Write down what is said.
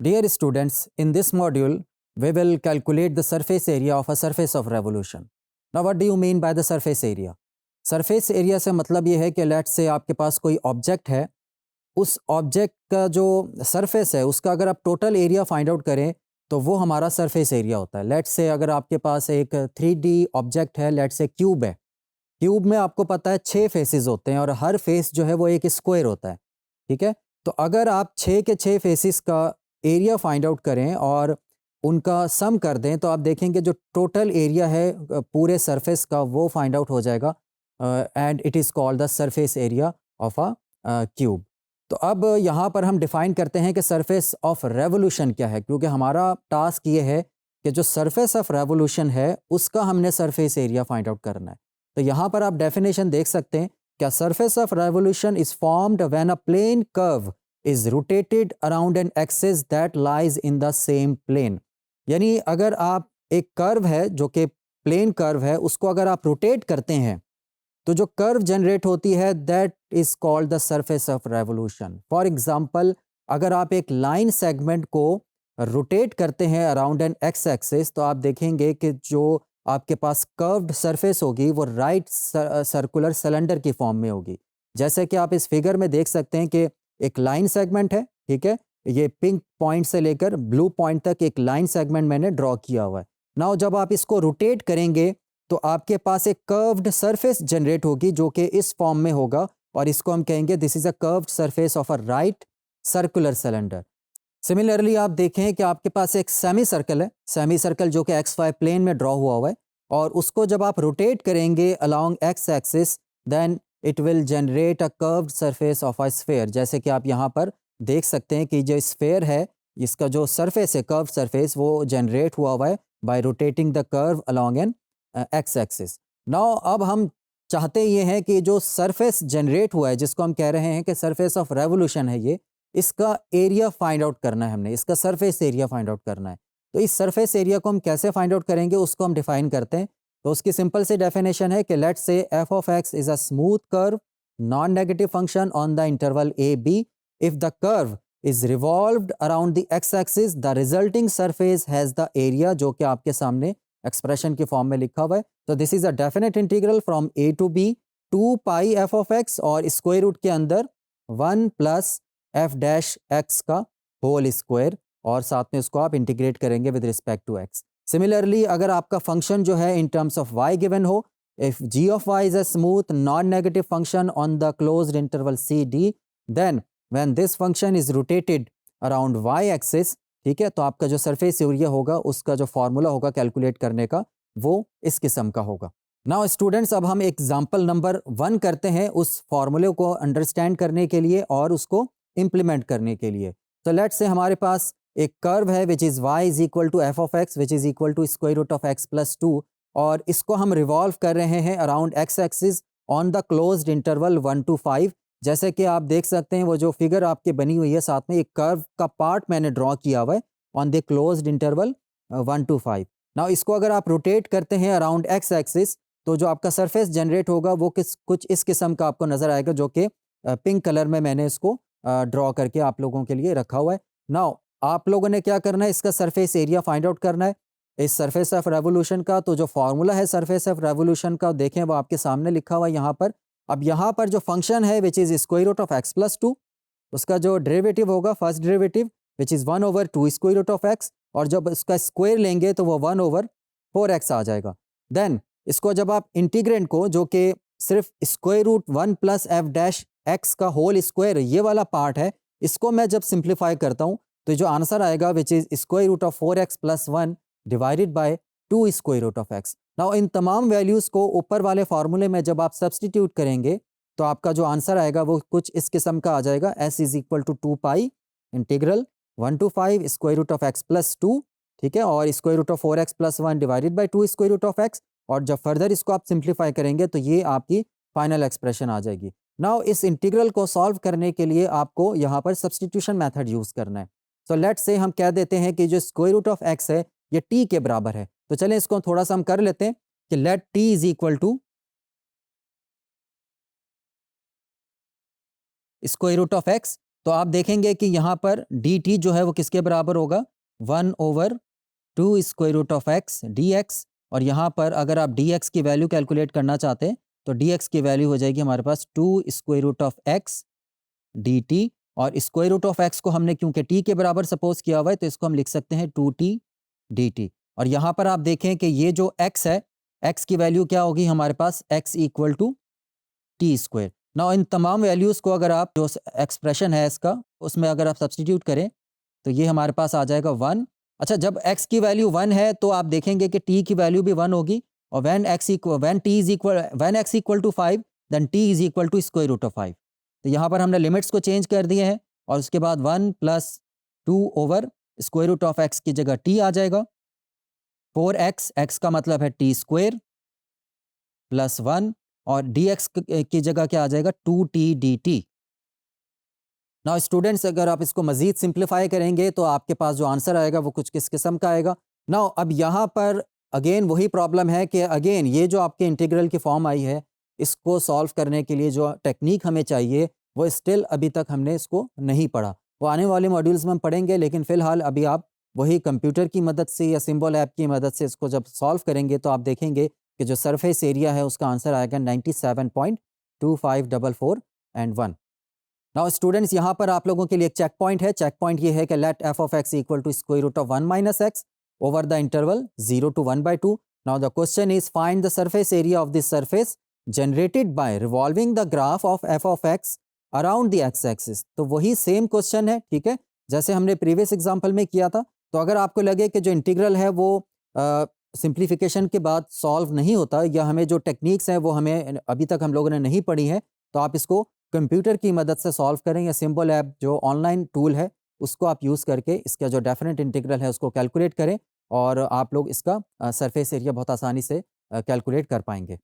Dear students, in this module, we will calculate the surface area of a surface of revolution. Now, what do you mean by the surface area? Surface area से मतलब ये है कि let's से आपके पास कोई object है, उस ऑब्जेक्ट का जो सरफेस है उसका अगर आप टोटल एरिया फाइंड आउट करें तो वो हमारा सरफेस एरिया होता है। लेट्स से अगर आपके पास एक 3D ऑब्जेक्ट है, लेट्स से क्यूब है। क्यूब में आपको पता है 6 फेसेस होते हैं और हर फेस जो है वो एक स्क्वायर होता है, ठीक है। तो अगर आप 6 के 6 फेसेस का एरिया फाइंड आउट करें और उनका सम कर दें तो आप देखेंगे जो टोटल एरिया है पूरे सरफेस का वो फाइंड आउट हो जाएगा and it is called the surface area of a cube. तो अब यहाँ पर हम डिफाइन करते हैं कि सरफेस ऑफ रेवोल्यूशन क्या है, क्योंकि हमारा टास्क ये है कि जो सरफेस ऑफ रेवोल्यूशन है उसका हमने सरफेस एरिया फाइंड आउट करना है। तो यहाँ पर आप डेफिनेशन देख सकते हैं, क्या surface of revolution is formed when a plane curve is rotated around an axis that lies in the same plane. यानी अगर आप एक कर्व है जो कि प्लेन कर्व है उसको अगर आप रोटेट करते हैं तो जो कर्व जनरेट होती है that is called the surface of revolution. For example, अगर आप एक लाइन सेगमेंट को रोटेट करते हैं अराउंड एन एक्स एक्सिस तो आप देखेंगे कि जो आपके पास कर्व्ड सरफेस होगी वो राइट सर्कुलर सिलेंडर की फॉर्म में होगी। जैसे कि आप इस फिगर में देख सकते हैं कि एक लाइन सेगमेंट है, ठीक है। ये पिंक पॉइंट से लेकर ब्लू पॉइंट तक एक लाइन सेगमेंट मैंने ड्रॉ किया हुआ है। नाउ जब आप इसको रोटेट करेंगे तो आपके पास एक कर्व्ड सरफेस जनरेट होगी जो कि इस फॉर्म में होगा और इसको हम कहेंगे this is a curved surface of a right circular cylinder. Similarly आप देखें कि आपके पास एक सेमी सर्कल है, सेमी सर्कल जो कि एक्स वाई प्लेन में ड्रॉ हुआ है और उसको जब आप रोटेट करेंगे along x axis then it will generate a curved surface of a sphere. जैसे कि आप यहाँ पर देख सकते हैं कि जो स्फेयर है इसका जो सरफेस है कर्व्ड सरफेस वो जनरेट हुआ है by rotating the curve along an x axis. Now अब हम चाहते ये हैं कि जो सरफेस जनरेट हुआ है जिसको हम कह रहे हैं कि सरफेस ऑफ रेवोल्यूशन है, ये इसका एरिया फाइंड आउट करना है, हमने इसका सरफेस एरिया फाइंड आउट करना है। तो इस सरफेस एरिया को हम कैसे फाइंड आउट करेंगे उसको हम डिफाइन करते हैं। तो उसकी सिंपल सी डेफिनेशन है कि let's say f of x is a smooth curve non negative function on the interval a b. If the curve is revolved around the x axis the resulting surface has the area, जो कि आपके सामने expression की form में लिखा हुआ है। तो this is a definite integral from a to b 2 pi f of x और स्क्वायर रूट के अंदर 1 प्लस एफ डैश एक्स का होल स्क्वायर और साथ में उसको आप इंटीग्रेट करेंगे with respect to x. Similarly अगर आपका फंक्शन जो है in terms of y given हो, if g of y is a smooth non negative function on the closed interval c D then when this function is rotated around y axis, ठीक है, तो आपका जो surface area होगा उसका जो formula होगा कैलकुलेट करने का वो इस किस्म का होगा। नाउ स्टूडेंट्स, अब हम एग्जाम्पल नंबर 1 करते हैं उस फॉर्मूले को अंडरस्टैंड करने के लिए और उसको इम्प्लीमेंट करने के लिए। तो लेट्स से हमारे पास एक कर्व है which is y is equal to f of x which is equal to square root of x plus 2 और इसको हम रिवॉल्व कर रहे हैं around x axis on the closed interval 1 to 5। जैसे कि आप देख सकते हैं वो जो फिगर आपकी बनी हुई है साथ में एक कर्व का पार्ट मैंने ड्रॉ किया हुआ है on the closed interval 1 to 5। Now इसको अगर आप रोटेट करते हैं अराउंड एक्स एक्सिस तो जो आपका सरफेस जनरेट होगा वो कुछ इस किस्म का आपको नजर आएगा, जो कि पिंक कलर में मैंने इसको ड्रॉ करके आप लोगों के लिए रखा हुआ है। नाउ आप लोगों ने क्या करना है, इसका सरफेस एरिया फाइंड आउट करना है इस सरफेस ऑफ रेवोल्यूशन का। तो जो फॉर्मूला है सरफेस ऑफ रेवोल्यूशन का देखें वो आपके सामने लिखा हुआ है यहाँ पर। अब यहाँ पर जो फंक्शन है which is square root of x plus 2, उसका जो डेरिवेटिव होगा first derivative which is 1/2 square root of x और जब इसका स्क्वायर लेंगे तो वो 1/4x आ जाएगा। देन इसको जब आप इंटीग्रेंट को जो कि सिर्फ square root 1 plus f dash x का होल स्क्वायर ये वाला पार्ट है, इसको मैं जब सिंप्लीफाई करता हूँ तो जो आंसर आएगा which is square root of 4x plus 1 divided by 2 square root of x. Now इन तमाम वैल्यूज़ को ऊपर वाले फार्मूले में जब आप सब्सटीट्यूट करेंगे तो आपका जो आंसर आएगा वो कुछ इस किस्म का आ जाएगा, s is equal to 2 pi integral 1 to 5 square root of x plus 2, ठीक है, और square root of 4x plus 1 divided by 2 square root of x. और जब फर्दर इसको आप सिंप्लीफाई करेंगे तो ये आपकी फाइनल एक्सप्रेशन आ जाएगी। नाउ इस इंटीग्रल को सॉल्व करने के लिए आपको यहाँ पर सब्सटीट्यूशन मेथड यूज़ करना है। सो लेट्स से हम कह देते हैं कि जो स्क्वायर रूट ऑफ एक्स है ये t के बराबर है। तो चलें इसको थोड़ा सा हम कर लेते हैं कि let t is equal to square root of x. तो आप देखेंगे कि यहाँ पर डी टी जो है वो किसके बराबर होगा, 1/2 square root of x d x. और यहाँ पर अगर आप डी एक्स की वैल्यू कैलकुलेट करना चाहते हैं तो डी एक्स की वैल्यू हो जाएगी हमारे पास 2 square root of x d t. और स्क्वायर रूट ऑफ एक्स को हमने क्योंकि टी के बराबर सपोज किया हुआ है तो इसको हम लिख सकते हैं 2t डी टी। और यहाँ पर आप देखें कि ये जो x है, x की वैल्यू क्या होगी हमारे पास, x equal to t square. ना इन तमाम वैल्यूज़ को अगर आप जो एक्सप्रेशन है इसका उसमें अगर आप सब्सटीट्यूट करें तो ये हमारे पास आ जाएगा 1। अच्छा, जब x की वैल्यू 1 है तो आप देखेंगे कि t की वैल्यू भी 1 होगी। और when x equal to 5 then t is equal to square root of 5। तो यहाँ पर हमने लिमिट्स को चेंज कर दिए हैं और उसके बाद 1 + 2 over square root of x की जगह t आ जाएगा। 4x, x का मतलब है टी स्क्वायर प्लस 1 और dx की जगह क्या आ जाएगा, 2t dt। नाउ स्टूडेंट्स, अगर आप इसको मज़ीद सिंप्लीफाई करेंगे तो आपके पास जो आंसर आएगा वो कुछ किस किस्म का आएगा। नाउ अब यहाँ पर अगेन वही प्रॉब्लम है कि अगेन ये जो आपके इंटीग्रल की फॉर्म आई है इसको सॉल्व करने के लिए जो टेक्निक हमें चाहिए वो स्टिल अभी तक हमने इसको नहीं पढ़ा। वो आने वाले मॉड्यूल्स में हम पढ़ेंगे, लेकिन फ़िलहाल अभी आप वही कंप्यूटर की मदद से या सिंबल ऐप की मदद से इसको जब सॉल्व करेंगे तो आप देखेंगे कि जो सरफेस एरिया है उसका आंसर आएगा 97.2544 एंड 1। नाउ स्टूडेंट्स, यहाँ पर आप लोगों के लिए एक चेक पॉइंट है। चेक पॉइंट ये है कि let f of x equal to square root of 1 minus x over the interval 0 to 1/2। Now the question is find the surface area of this surface generated by revolving the graph of f of x around the x axis. तो वही same question है, ठीक है, जैसे हमने previous example में किया था। तो अगर आपको लगे कि जो इंटीग्रल है वो सिंप्लीफिकेशन के बाद सॉल्व नहीं होता या हमें जो टेक्निक्स हैं वो हमें अभी तक हम लोगों ने नहीं पढ़ी हैं, तो आप इसको कंप्यूटर की मदद से सॉल्व करें या सिंबल ऐप जो ऑनलाइन टूल है उसको आप यूज़ करके इसका जो डेफिनेट इंटीग्रल है उसको कैलकुलेट करें और आप लोग इसका सरफेस एरिया बहुत आसानी से कैलकुलेट कर पाएंगे।